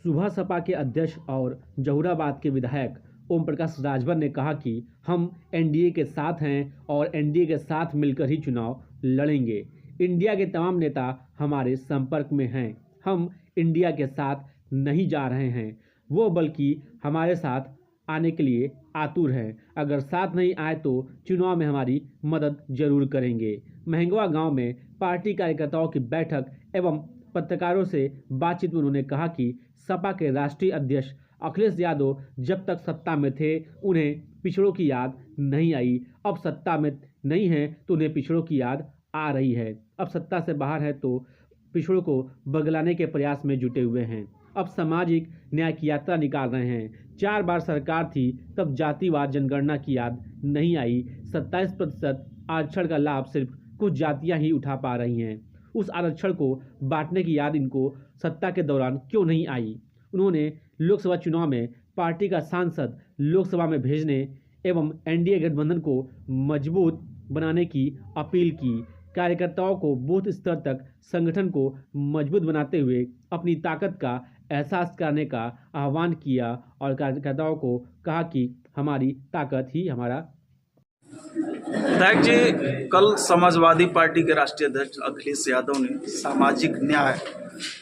सुबह सपा के अध्यक्ष और जहूराबाद के विधायक ओम प्रकाश राजभर ने कहा कि हम एनडीए के साथ हैं और एनडीए के साथ मिलकर ही चुनाव लड़ेंगे। इंडिया के तमाम नेता हमारे संपर्क में हैं। हम इंडिया के साथ नहीं जा रहे हैं, वो बल्कि हमारे साथ आने के लिए आतुर हैं। अगर साथ नहीं आए तो चुनाव में हमारी मदद जरूर करेंगे। महंगवा गांव में पार्टी कार्यकर्ताओं की बैठक एवं पत्रकारों से बातचीत में उन्होंने कहा कि सपा के राष्ट्रीय अध्यक्ष अखिलेश यादव जब तक सत्ता में थे उन्हें पिछड़ों की याद नहीं आई। अब सत्ता में नहीं है तो उन्हें पिछड़ों की याद आ रही है। अब सत्ता से बाहर है तो पिछड़ों को बगलाने के प्रयास में जुटे हुए हैं। अब सामाजिक न्याय की यात्रा निकाल रहे हैं। 4 बार सरकार थी तब जातिवाद जनगणना की याद नहीं आई। 27% आरक्षण का लाभ सिर्फ कुछ जातियां ही उठा पा रही हैं। उस आरक्षण को बांटने की याद इनको सत्ता के दौरान क्यों नहीं आई। उन्होंने लोकसभा चुनाव में पार्टी का सांसद लोकसभा में भेजने एवं एनडीए गठबंधन को मजबूत बनाने की अपील की। कार्यकर्ताओं को बूथ स्तर तक संगठन को मजबूत बनाते हुए अपनी ताकत का एहसास करने का आह्वान किया और कार्यकर्ताओं को कहा कि हमारी ताकत ही हमारा। विधायक जी, कल समाजवादी पार्टी के राष्ट्रीय अध्यक्ष अखिलेश यादव ने सामाजिक न्याय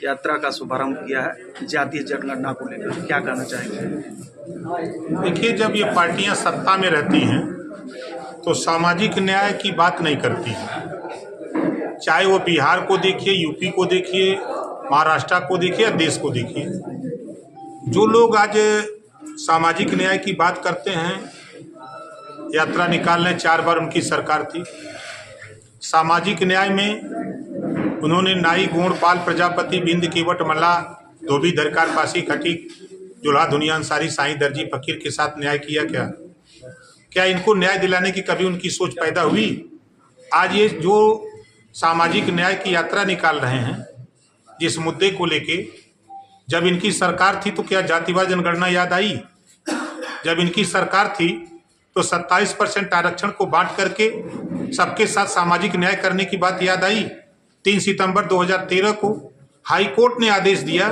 यात्रा का शुभारंभ किया है जातीय जनगणना को लेकर, क्या कहना चाहेंगे? देखिए, जब ये पार्टियां सत्ता में रहती हैं तो सामाजिक न्याय की बात नहीं करती हैं। चाहे वो बिहार को देखिए, यूपी को देखिए, महाराष्ट्र को देखिए या देश को देखिए, जो लोग आज सामाजिक न्याय की बात करते हैं, यात्रा निकाल लें, 4 बार उनकी सरकार थी। सामाजिक न्याय में उन्होंने नाई गोण पाल प्रजापति बिंद केवट मल्ला धोबी दरकार पासी खटीक जुल्हा दुनिया अंसारी साईं दर्जी फकीर के साथ न्याय किया। क्या इनको न्याय दिलाने की कभी उनकी सोच पैदा हुई? आज ये जो सामाजिक न्याय की यात्रा निकाल रहे हैं जिस मुद्दे को लेके, जब इनकी सरकार थी तो क्या जातिवाद जनगणना याद आई? जब इनकी सरकार थी तो 27% आरक्षण को बांट करके सबके साथ सामाजिक न्याय करने की बात याद आई? 3 सितंबर 2013 को हाई कोर्ट ने आदेश दिया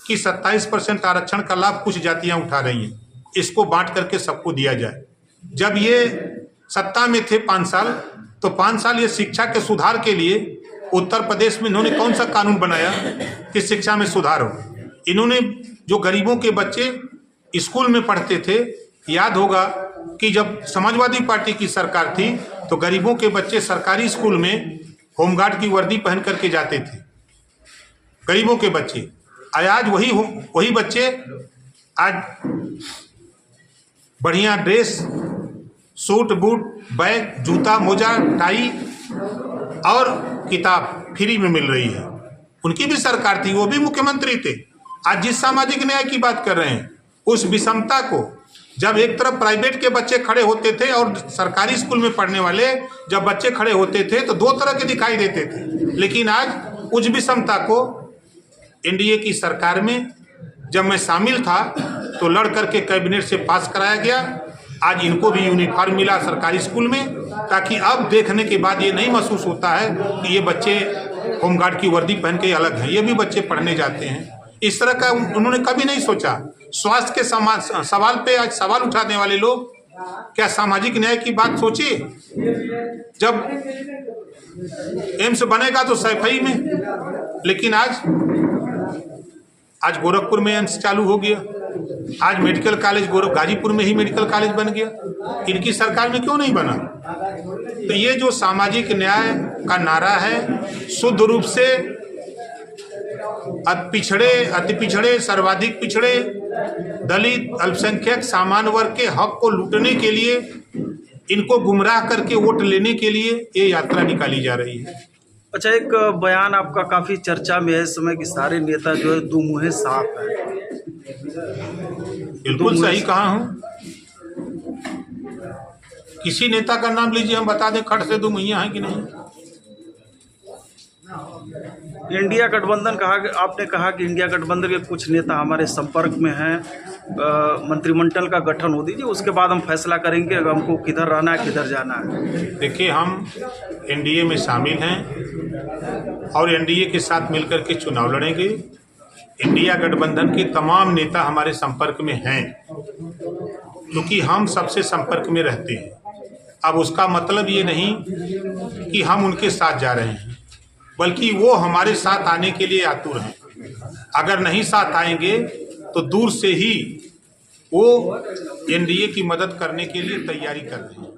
कि 27% आरक्षण का लाभ कुछ जातियां उठा रही हैं, इसको बांट करके सबको दिया जाए। जब ये सत्ता में थे 5 साल, तो 5 साल ये शिक्षा के सुधार के लिए उत्तर प्रदेश में इन्होंने कौन सा कानून बनाया कि शिक्षा में सुधार हो? इन्होंने जो गरीबों के बच्चे स्कूल में पढ़ते थे, याद होगा कि जब समाजवादी पार्टी की सरकार थी तो गरीबों के बच्चे सरकारी स्कूल में होमगार्ड की वर्दी पहन करके जाते थे, गरीबों के बच्चे। आज वही बच्चे आज बढ़िया ड्रेस, सूट बूट, बैग, जूता, मोजा, टाई और किताब फ्री में मिल रही है। उनकी भी सरकार थी, वो भी मुख्यमंत्री थे। आज जिस सामाजिक न्याय की बात कर रहे हैं, उस विषमता को, जब एक तरफ प्राइवेट के बच्चे खड़े होते थे और सरकारी स्कूल में पढ़ने वाले जब बच्चे खड़े होते थे तो 2 तरह के दिखाई देते थे। लेकिन आज उस विषमता को एनडीए की सरकार में जब मैं शामिल था तो लड़ करके कैबिनेट से पास कराया गया। आज इनको भी यूनिफॉर्म मिला सरकारी स्कूल में, ताकि अब देखने के बाद ये नहीं महसूस होता है कि ये बच्चे होमगार्ड की वर्दी पहन के अलग हैं, ये भी बच्चे पढ़ने जाते हैं। इस तरह का उन्होंने कभी नहीं सोचा। स्वास्थ्य के सवाल पे आज सवाल उठाने वाले लोग क्या सामाजिक न्याय की बात सोचे? जब एम्स बनेगा तो सैफई में, लेकिन आज गोरखपुर में एम्स चालू हो गया। आज मेडिकल कॉलेज गाजीपुर में ही मेडिकल कॉलेज बन गया। इनकी सरकार में क्यों नहीं बना? तो ये जो सामाजिक न्याय का नारा है, शुद्ध रूप से अति पिछड़े, सर्वाधिक पिछड़े, दलित, अल्पसंख्यक, सामान्य वर्ग के हक को लूटने के लिए, इनको गुमराह करके वोट लेने के लिए ये यात्रा निकाली जा रही है। अच्छा, एक बयान आपका काफ़ी चर्चा में है इस समय कि सारे नेता जो है दो मुँहे सांप है। बिल्कुल सही कहा हूँ। किसी नेता का नाम लीजिए, हम बता दें खट से 2 मुहैया हैं कि नहीं। इंडिया गठबंधन आपने कहा कि इंडिया गठबंधन के कुछ नेता हमारे संपर्क में हैं, मंत्रिमंडल का गठन हो दीजिए, उसके बाद हम फैसला करेंगे हमको किधर रहना है किधर जाना है। देखिए, हम एनडीए में शामिल हैं और एनडीए के साथ मिलकर के चुनाव लड़ेंगे। इंडिया गठबंधन के तमाम नेता हमारे संपर्क में हैं, क्योंकि हम सबसे संपर्क में रहते हैं। अब उसका मतलब ये नहीं कि हम उनके साथ जा रहे हैं, बल्कि वो हमारे साथ आने के लिए आतुर हैं। अगर नहीं साथ आएंगे तो दूर से ही वो एनडीए की मदद करने के लिए तैयारी कर रहे हैं।